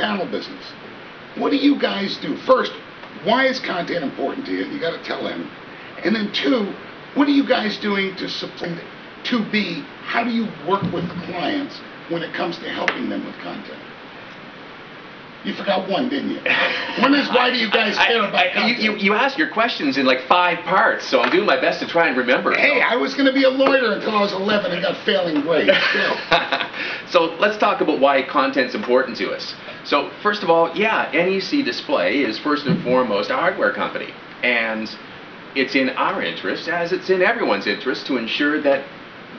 panel business. What do you guys do? First, why is content important to you? You got to tell him. And then two, what are you guys doing to support? 2B, how do you work with clients when it comes to helping them with content? You forgot one, didn't you? One is, why do you guys care about content? You asked your questions in like 5 parts, so I'm doing my best to try and remember. Hey, I was going to be a lawyer until I was 11 and got failing grades. So let's talk about why content's important to us. So first of all, yeah, NEC Display is first and foremost a hardware company. And it's in our interest, as it's in everyone's interest, to ensure that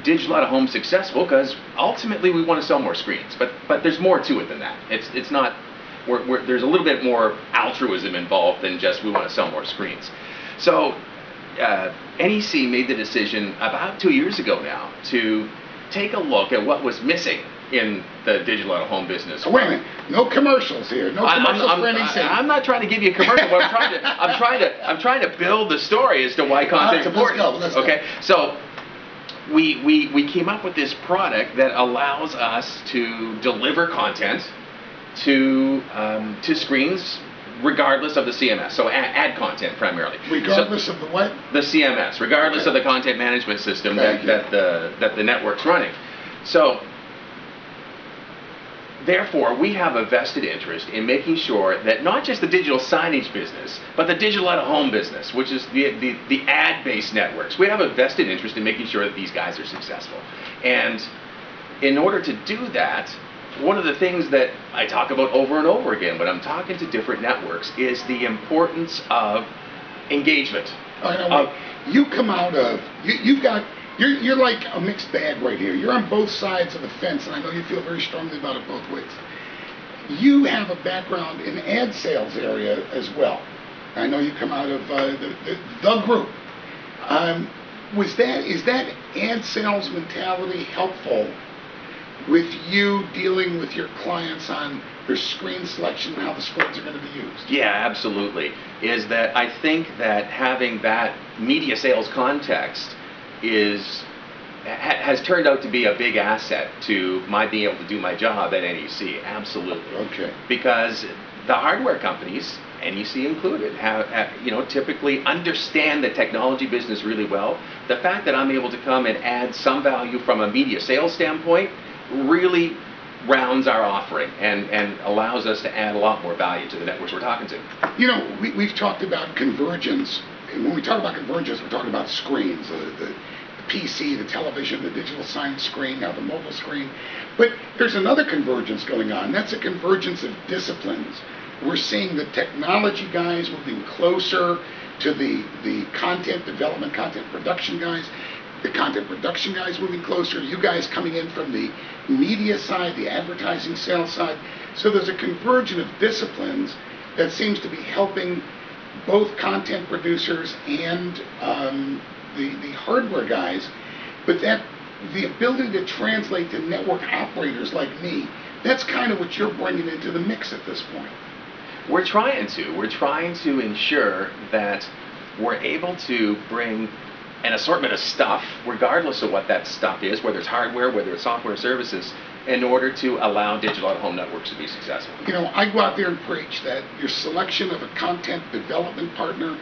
digital out of home is successful, because ultimately we want to sell more screens. But there's more to it than that. It's not... there's a little bit more altruism involved than just we want to sell more screens. So NEC made the decision about 2 years ago now to take a look at what was missing in the digital out of home business. Wait a minute, no commercials here. No commercials for NEC. I'm not trying to give you a commercial, but I'm trying to build the story as to why content's important. Let's go. Okay, so we came up with this product that allows us to deliver content to screens regardless of the CMS, so ad content primarily. Regardless of the what? The CMS, regardless of the content management system that the network's running. So therefore, we have a vested interest in making sure that not just the digital signage business, but the digital out of home business, which is the ad-based networks, we have a vested interest in making sure that these guys are successful. And in order to do that, one of the things that I talk about over and over again when I'm talking to different networks is the importance of engagement. You come out of, you're like a mixed bag right here. You're on both sides of the fence, and I know you feel very strongly about it both ways. You have a background in ad sales area as well. I know you come out of the group. Is that ad sales mentality helpful with you dealing with your clients on their screen selection and how the screens are going to be used? Yeah, absolutely. Is that I think that having that media sales context has turned out to be a big asset to my being able to do my job at NEC. Absolutely. Okay. Because the hardware companies, NEC included, have typically understand the technology business really well. The fact that I'm able to come and add some value from a media sales standpoint really rounds our offering and allows us to add a lot more value to the networks we're talking to. You know, we've talked about convergence. And when we talk about convergence, we're talking about screens, the PC, the television, the digital sign screen, now the mobile screen. But there's another convergence going on. That's a convergence of disciplines. We're seeing the technology guys moving closer to the content development, content production guys. The content production guys moving closer, you guys coming in from the media side, the advertising sales side. So there's a convergence of disciplines that seems to be helping both content producers and the hardware guys, but that the ability to translate to network operators like me, that's kind of what you're bringing into the mix at this point. We're trying to ensure that we're able to bring an assortment of stuff, regardless of what that stuff is, whether it's hardware, whether it's software services, in order to allow digital out-of-home networks to be successful. You know, I go out there and preach that your selection of a content development partner,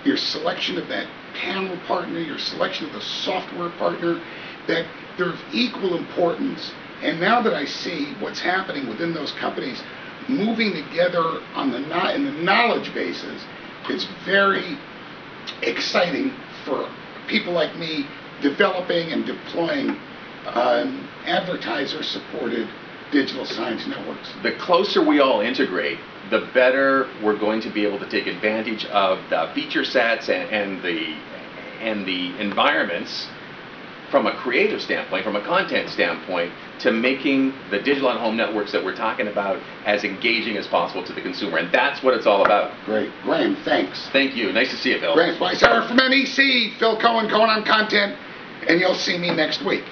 your selection of that panel partner, your selection of the software partner, that they're of equal importance. And now that I see what's happening within those companies, moving together on in the knowledge bases, it's very exciting for people like me developing and deploying advertiser-supported digital signage networks. The closer we all integrate, the better we're going to be able to take advantage of the feature sets and the environments from a creative standpoint, from a content standpoint, to making the digital out-of-home networks that we're talking about as engaging as possible to the consumer. And that's what it's all about. Great. Graeme, thanks. Thank you. Nice to see you, Phil. GraemeSpicer from NEC. Phil Cohen on content, and you'll see me next week.